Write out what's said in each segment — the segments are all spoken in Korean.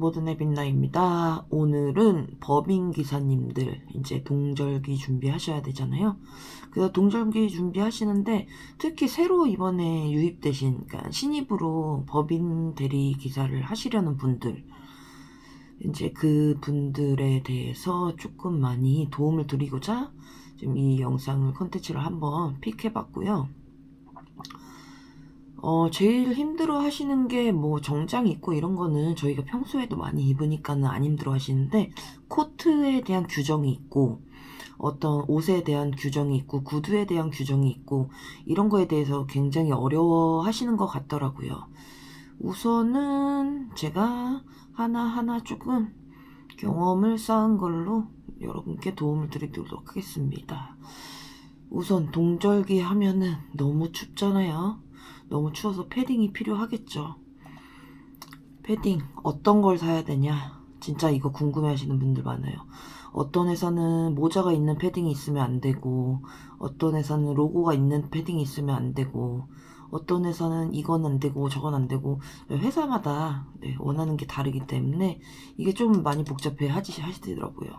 스노보드네 빛나입니다. 오늘은 법인 기사님들 이제 동절기 준비하셔야 되잖아요. 그래서 동절기 준비하시는데 특히 새로 이번에 유입되신 그러니까 신입으로 법인 대리 기사를 하시려는 분들 이제 그 분들에 대해서 조금 많이 도움을 드리고자 지금 이 영상을 컨텐츠를 한번 픽해봤고요. 제일 힘들어 하시는 게 뭐 정장 입고 이런 거는 저희가 평소에도 많이 입으니까는 안 힘들어 하시는데 코트에 대한 규정이 있고 어떤 옷에 대한 규정이 있고 구두에 대한 규정이 있고 이런 거에 대해서 굉장히 어려워 하시는 것 같더라고요. 우선은 제가 하나하나 조금 경험을 쌓은 걸로 여러분께 도움을 드리도록 하겠습니다. 우선 동절기 하면은 너무 춥잖아요. 너무 추워서 패딩이 필요하겠죠. 패딩 어떤 걸 사야 되냐, 진짜 이거 궁금해 하시는 분들 많아요. 어떤 회사는 모자가 있는 패딩이 있으면 안 되고, 어떤 회사는 로고가 있는 패딩이 있으면 안 되고, 어떤 회사는 이건 안 되고 저건 안 되고, 회사마다 원하는 게 다르기 때문에 이게 좀 많이 복잡해 하시더라고요.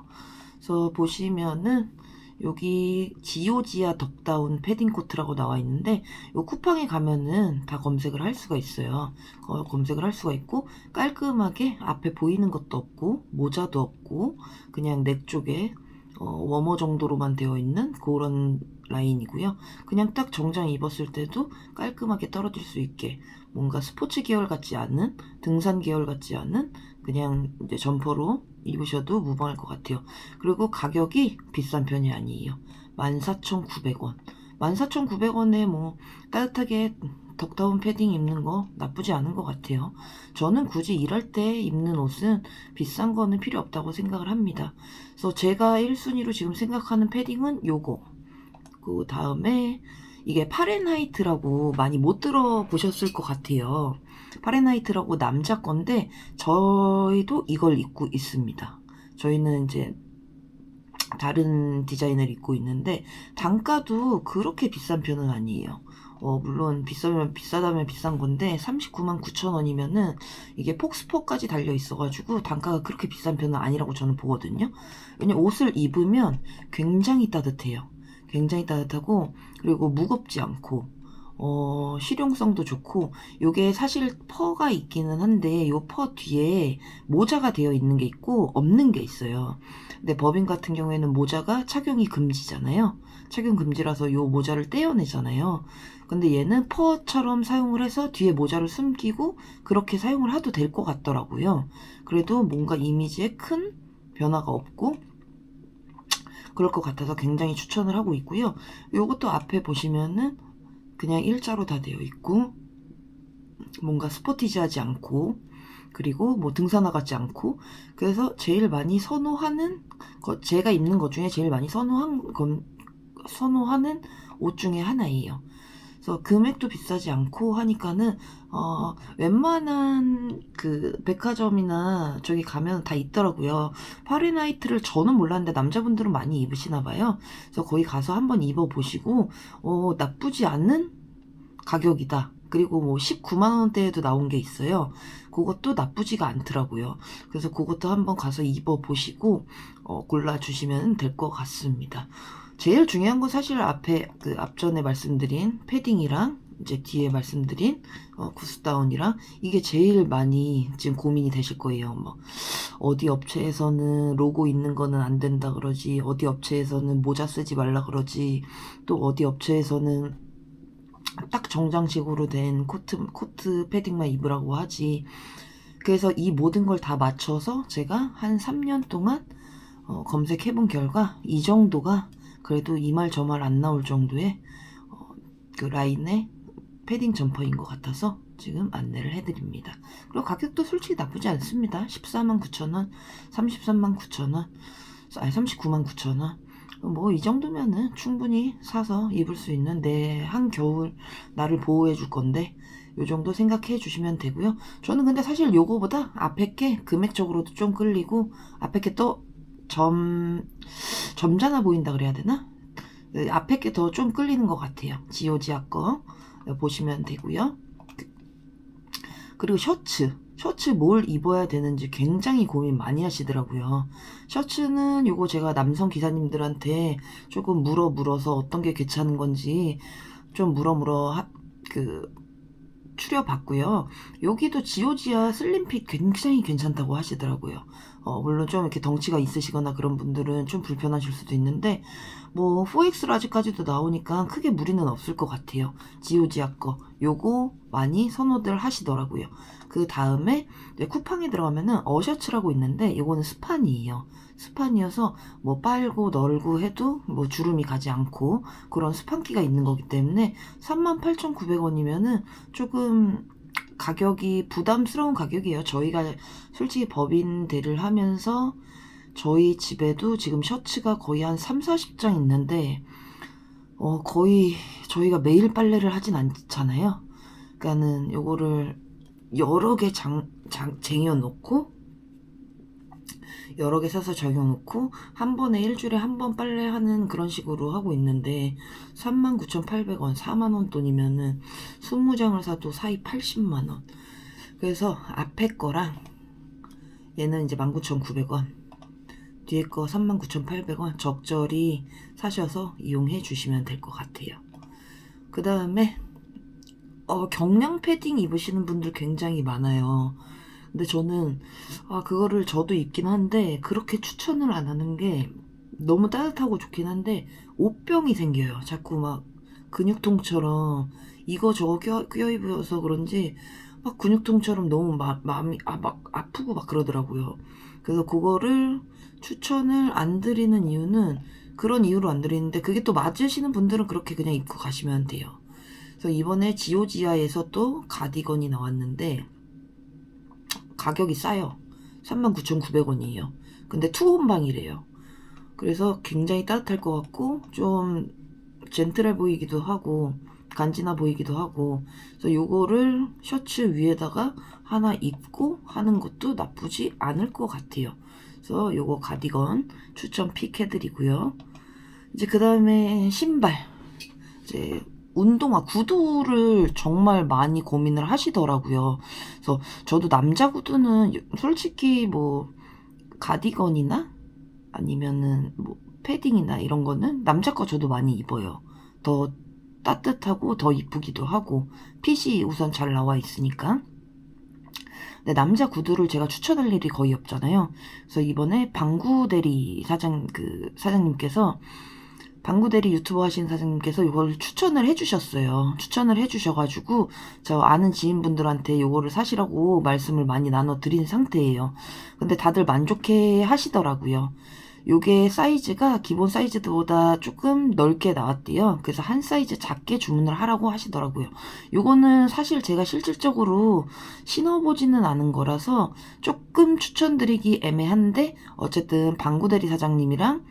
그래서 보시면은 여기 지오지아 덕다운 패딩 코트라고 나와 있는데 요 쿠팡에 가면은 다 검색을 할 수가 있어요. 검색을 할 수가 있고 깔끔하게 앞에 보이는 것도 없고 모자도 없고 그냥 넥 쪽에 워머 정도로만 되어 있는 그런 라인이고요. 그냥 딱 정장 입었을 때도 깔끔하게 떨어질 수 있게 뭔가 스포츠 계열 같지 않은, 등산 계열 같지 않은 그냥 이제 점퍼로 입으셔도 무방할 것 같아요. 그리고 가격이 비싼 편이 아니에요. 14,900원. 14,900원에 뭐 따뜻하게 덕다운 패딩 입는 거 나쁘지 않은 것 같아요. 저는 굳이 일할 때 입는 옷은 비싼 거는 필요 없다고 생각을 합니다. 그래서 제가 1순위로 지금 생각하는 패딩은 요거. 그 다음에 이게 파렌하이트라고 많이 못 들어보셨을 것 같아요. 파렌하이트라고 남자 건데 저희도 이걸 입고 있습니다. 저희는 이제 다른 디자인을 입고 있는데 단가도 그렇게 비싼 편은 아니에요. 물론 비싸다면 비싼 건데 399,900원이면은 이게 폭스포까지 달려 있어가지고 단가가 그렇게 비싼 편은 아니라고 저는 보거든요. 왜냐면 옷을 입으면 굉장히 따뜻해요. 굉장히 따뜻하고 그리고 무겁지 않고 실용성도 좋고, 요게 사실 퍼가 있기는 한데 요 퍼 뒤에 모자가 되어 있는 게 있고 없는 게 있어요. 근데 법인 같은 경우에는 모자가 착용이 금지잖아요. 착용 금지라서 요 모자를 떼어내잖아요. 근데 얘는 퍼처럼 사용을 해서 뒤에 모자를 숨기고 그렇게 사용을 해도 될 것 같더라고요. 그래도 뭔가 이미지에 큰 변화가 없고 그럴 것 같아서 굉장히 추천을 하고 있고요. 요것도 앞에 보시면은 그냥 일자로 다 되어 있고 뭔가 스포티지하지 않고 그리고 뭐 등산화 같지 않고, 그래서 제일 많이 선호하는 제가 입는 것 중에 제일 많이 선호하는 옷 중에 하나예요. 그래서 금액도 비싸지 않고 하니까는 웬만한 그 백화점이나 저기 가면 다 있더라고요. 파리나이트를 저는 몰랐는데 남자분들은 많이 입으시나 봐요. 그래서 거기 가서 한번 입어보시고 나쁘지 않은 가격이다. 그리고 뭐 19만 원대에도 나온 게 있어요. 그것도 나쁘지가 않더라고요. 그래서 그것도 한번 가서 입어보시고 골라주시면 될 것 같습니다. 제일 중요한 건 사실 앞전에 말씀드린 패딩이랑 이제 뒤에 말씀드린 구스다운이랑 이게 제일 많이 지금 고민이 되실 거예요. 뭐 어디 업체에서는 로고 있는 거는 안 된다 그러지, 어디 업체에서는 모자 쓰지 말라 그러지, 또 어디 업체에서는 딱 정장식으로 된 코트 패딩만 입으라고 하지. 그래서 이 모든 걸 다 맞춰서 제가 한 3년 동안 검색해본 결과 이 정도가 그래도 이 말 저 말 안 나올 정도의 그 라인의 패딩 점퍼인 것 같아서 지금 안내를 해드립니다. 그리고 가격도 솔직히 나쁘지 않습니다. 149,000원, 339,000원, 아니 399,900원. 뭐 이 정도면은 충분히 사서 입을 수 있는 내 한겨울 나를 보호해 줄 건데 요 정도 생각해 주시면 되고요. 저는 근데 사실 요거보다 앞에 게 금액적으로도 좀 끌리고 앞에 게 또 점잖아 보인다 그래야 되나? 앞에 게 더 좀 끌리는 것 같아요. 지오지아 거 보시면 되고요. 그리고 셔츠 셔츠 뭘 입어야 되는지 굉장히 고민 많이 하시더라고요. 셔츠는 요거 제가 남성 기사님들한테 조금 물어서 어떤 게 괜찮은 건지 좀 그 추려봤고요. 여기도 지오지아 슬림핏 굉장히 괜찮다고 하시더라고요. 물론 좀 이렇게 덩치가 있으시거나 그런 분들은 좀 불편하실 수도 있는데, 뭐 4X 라지까지도 나오니까 크게 무리는 없을 것 같아요. 지오지아 거 요거 많이 선호들 하시더라고요. 그 다음에 쿠팡에 들어가면은 어셔츠라고 있는데, 이거는 스판이에요. 스판이어서 뭐 빨고 널고 해도 뭐 주름이 가지 않고 그런 스판기가 있는 거기 때문에 38,900원이면은 조금 가격이 부담스러운 가격이에요. 저희가 솔직히 법인 대를 하면서 저희 집에도 지금 셔츠가 거의 한 3, 40장 있는데 거의 저희가 매일 빨래를 하진 않잖아요. 그러니까는 요거를 여러 개 쟁여놓고 여러 개 사서 적여놓고 한 번에 일주일에 한 번 빨래하는 그런 식으로 하고 있는데 39,800원 4만원 돈이면은 20장을 사도 사이 80만원. 그래서 앞에 거랑 얘는 이제 19,900원, 뒤에 거 39,800원 적절히 사셔서 이용해 주시면 될 것 같아요. 그 다음에 경량 패딩 입으시는 분들 굉장히 많아요. 근데 저는 그거를 저도 입긴 한데 그렇게 추천을 안 하는 게, 너무 따뜻하고 좋긴 한데 옷병이 생겨요. 자꾸 막 근육통처럼 이거 저거 껴 입어서 그런지 막 근육통처럼 너무 마음이 막 아프고 막 그러더라고요. 그래서 그거를 추천을 안 드리는 이유는 그런 이유로 안 드리는데, 그게 또 맞으시는 분들은 그렇게 그냥 입고 가시면 돼요. 그래서 이번에 지오지아에서 또 가디건이 나왔는데 가격이 싸요. 39,900원이에요. 근데 투혼방이래요. 그래서 굉장히 따뜻할 것 같고 좀 젠틀해 보이기도 하고 간지나 보이기도 하고, 그래서 요거를 셔츠 위에다가 하나 입고 하는 것도 나쁘지 않을 것 같아요. 그래서 요거 가디건 추천 픽 해드리고요. 이제 그 다음에 신발, 이제 운동화 구두를 정말 많이 고민을 하시더라고요. 그래서 저도 남자 구두는 솔직히 뭐 가디건이나 아니면은 뭐 패딩이나 이런 거는 남자 거 저도 많이 입어요. 더 따뜻하고 더 이쁘기도 하고 핏이 우선 잘 나와 있으니까. 근데 남자 구두를 제가 추천할 일이 거의 없잖아요. 그래서 이번에 방구대리 사장님께서 방구대리 유튜버 하신 사장님께서 이걸 추천을 해주셨어요. 추천을 해주셔가지고 저 아는 지인분들한테 이거를 사시라고 말씀을 많이 나눠드린 상태예요. 근데 다들 만족해 하시더라고요. 요게 사이즈가 기본 사이즈보다 조금 넓게 나왔대요. 그래서 한 사이즈 작게 주문을 하라고 하시더라고요. 요거는 사실 제가 실질적으로 신어보지는 않은 거라서 조금 추천드리기 애매한데, 어쨌든 방구대리 사장님이랑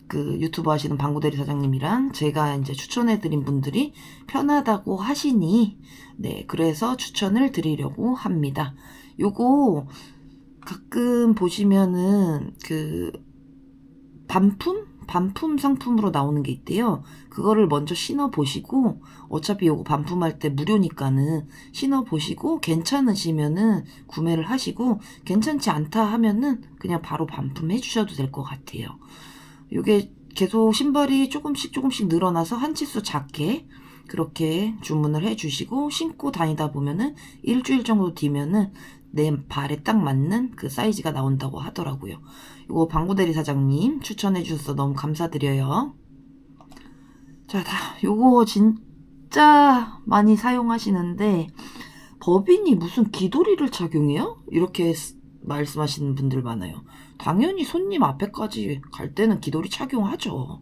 그 유튜브 하시는 방구대리 사장님이랑 제가 이제 추천해드린 분들이 편하다고 하시니, 네, 그래서 추천을 드리려고 합니다. 요거 가끔 보시면은 그 반품 상품으로 나오는 게 있대요. 그거를 먼저 신어보시고, 어차피 요거 반품할 때 무료니까는 신어보시고 괜찮으시면은 구매를 하시고, 괜찮지 않다 하면은 그냥 바로 반품해 주셔도 될 것 같아요. 요게 계속 신발이 조금씩 늘어나서 한 치수 작게 그렇게 주문을 해주시고 신고 다니다 보면은 일주일 정도 뒤면은 내 발에 딱 맞는 그 사이즈가 나온다고 하더라고요. 이거 방구대리 사장님 추천해 주셔서 너무 감사드려요. 자, 요거 진짜 많이 사용하시는데 법인이 무슨 기도리를 착용해요? 이렇게 말씀하시는 분들 많아요. 당연히 손님 앞에까지 갈 때는 기도리 착용하죠.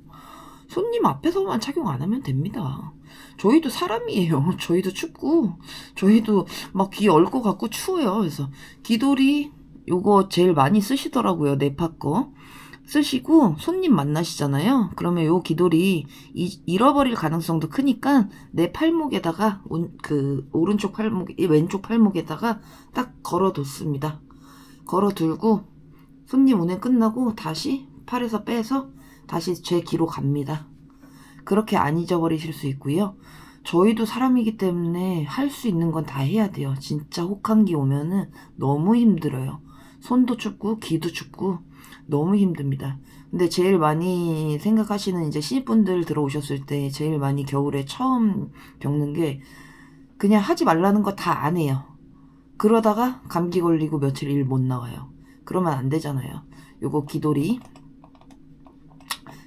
손님 앞에서만 착용 안 하면 됩니다. 저희도 사람이에요. 저희도 춥고 저희도 막 귀 얼고 갖고 추워요. 그래서 기도리 요거 제일 많이 쓰시더라고요. 네파 거 쓰시고 손님 만나시잖아요. 그러면 요 기도리 잃어버릴 가능성도 크니까 내 팔목에다가 오른쪽 팔목, 왼쪽 팔목에다가 딱 걸어뒀습니다. 걸어둘고 손님 운행 끝나고 다시 팔에서 빼서 다시 제 귀로 갑니다. 그렇게 안 잊어버리실 수 있고요. 저희도 사람이기 때문에 할 수 있는 건 다 해야 돼요. 진짜 혹한기 오면은 너무 힘들어요. 손도 춥고 귀도 춥고 너무 힘듭니다. 근데 제일 많이 생각하시는 이제 신입분들 들어오셨을 때 제일 많이 겨울에 처음 겪는 게 그냥 하지 말라는 거 다 안 해요. 그러다가 감기 걸리고 며칠 일 못 나와요. 그러면 안 되잖아요. 요거 기도리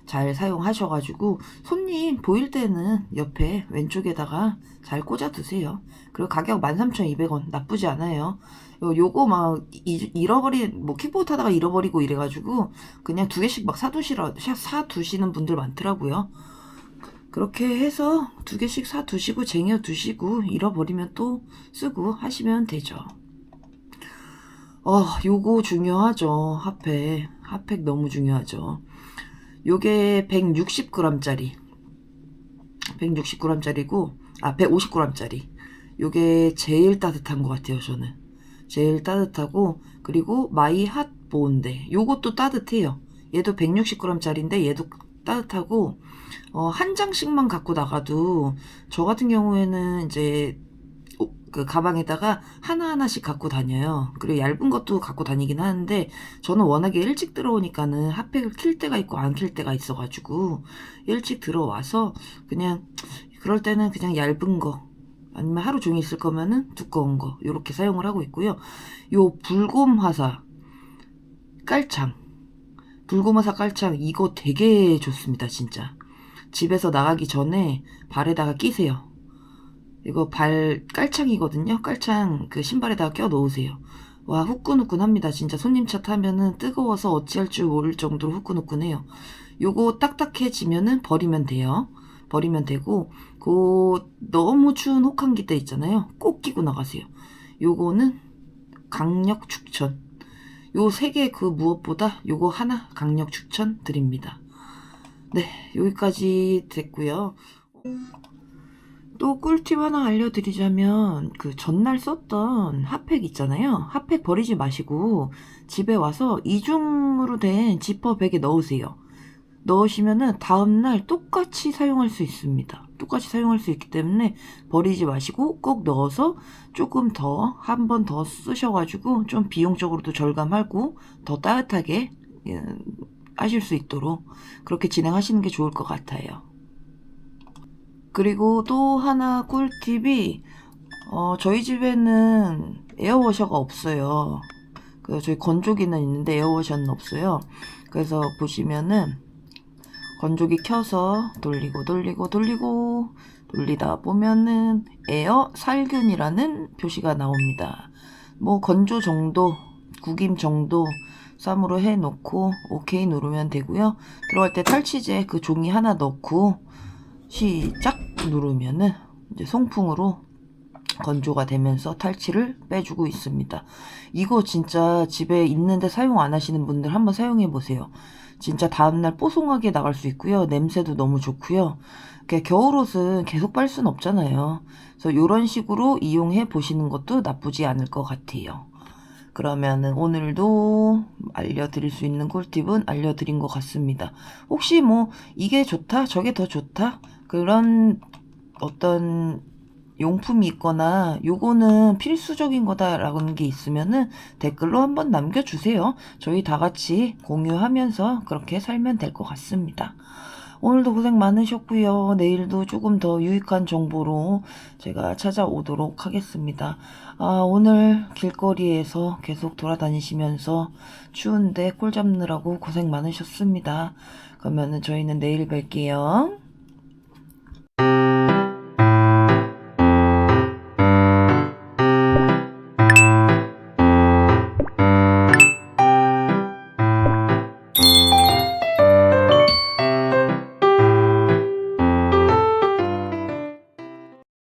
잘 사용하셔가지고 손님 보일 때는 옆에 왼쪽에다가 잘 꽂아 두세요. 그리고 가격 13,200원 나쁘지 않아요. 요거 막 잃어버린 뭐 킥보드 타다가 잃어버리고 이래가지고 그냥 2개씩 막 사두시는 분들 많더라고요. 그렇게 해서 2개씩 사두시고 쟁여두시고 잃어버리면 또 쓰고 하시면 되죠. 요거 중요하죠. 핫팩 너무 중요하죠. 요게 160g짜리 160g짜리고 150g짜리 요게 제일 따뜻한 것 같아요. 저는 제일 따뜻하고, 그리고 마이 핫 보온데 요것도 따뜻해요. 얘도 160g짜리인데 얘도 따뜻하고, 한 장씩만 갖고 나가도 저 같은 경우에는 이제 그 가방에다가 하나하나씩 갖고 다녀요. 그리고 얇은 것도 갖고 다니긴 하는데 저는 워낙에 일찍 들어오니까는 핫팩을 킬 때가 있고 안 킬 때가 있어가지고 일찍 들어와서 그냥 그럴 때는 그냥 얇은 거 아니면 하루 종일 있을 거면은 두꺼운 거 이렇게 사용을 하고 있고요. 요 불곰화사 깔창 이거 되게 좋습니다. 진짜 집에서 나가기 전에 발에다가 끼세요. 이거 발 깔창이거든요. 깔창 그 신발에다가 껴 넣으세요. 와, 후끈후끈합니다. 진짜 손님 차 타면은 뜨거워서 어찌할 줄 모를 정도로 후끈후끈해요. 요거 딱딱해지면은 버리면 돼요. 버리면 되고, 너무 추운 혹한기 때 있잖아요. 꼭 끼고 나가세요. 요거는 강력 추천. 요 3개 그 무엇보다 요거 하나 강력 추천 드립니다. 네, 여기까지 됐고요. 또 꿀팁 하나 알려드리자면 그 전날 썼던 핫팩 있잖아요. 핫팩 버리지 마시고 집에 와서 이중으로 된 지퍼백에 넣으세요. 넣으시면은 다음날 똑같이 사용할 수 있습니다. 똑같이 사용할 수 있기 때문에 버리지 마시고 꼭 넣어서 조금 더 한 번 더 쓰셔가지고 좀 비용적으로도 절감하고 더 따뜻하게 하실 수 있도록 그렇게 진행하시는 게 좋을 것 같아요. 그리고 또 하나 꿀팁이 저희 집에는 에어워셔가 없어요. 저희 건조기는 있는데 에어워셔는 없어요. 그래서 보시면은 건조기 켜서 돌리다 보면은 에어 살균이라는 표시가 나옵니다. 뭐 건조 정도, 구김 정도 쌈으로 해놓고 오케이 누르면 되고요. 들어갈 때 탈취제 그 종이 하나 넣고 시작 누르면은 이제 송풍으로 건조가 되면서 탈취를 빼주고 있습니다. 이거 진짜 집에 있는데 사용 안 하시는 분들 한번 사용해 보세요. 진짜 다음날 뽀송하게 나갈 수 있고요. 냄새도 너무 좋고요. 겨울옷은 계속 빨 순 없잖아요. 그래서 이런 식으로 이용해 보시는 것도 나쁘지 않을 것 같아요. 그러면은 오늘도 알려드릴 수 있는 꿀팁은 알려드린 것 같습니다. 혹시 뭐 이게 좋다 저게 더 좋다 그런 어떤 용품이 있거나 요거는 필수적인 거다라는 게 있으면은 댓글로 한번 남겨주세요. 저희 다 같이 공유하면서 그렇게 살면 될 것 같습니다. 오늘도 고생 많으셨고요. 내일도 조금 더 유익한 정보로 제가 찾아오도록 하겠습니다. 오늘 길거리에서 계속 돌아다니시면서 추운데 꿀 잡느라고 고생 많으셨습니다. 그러면은 저희는 내일 뵐게요.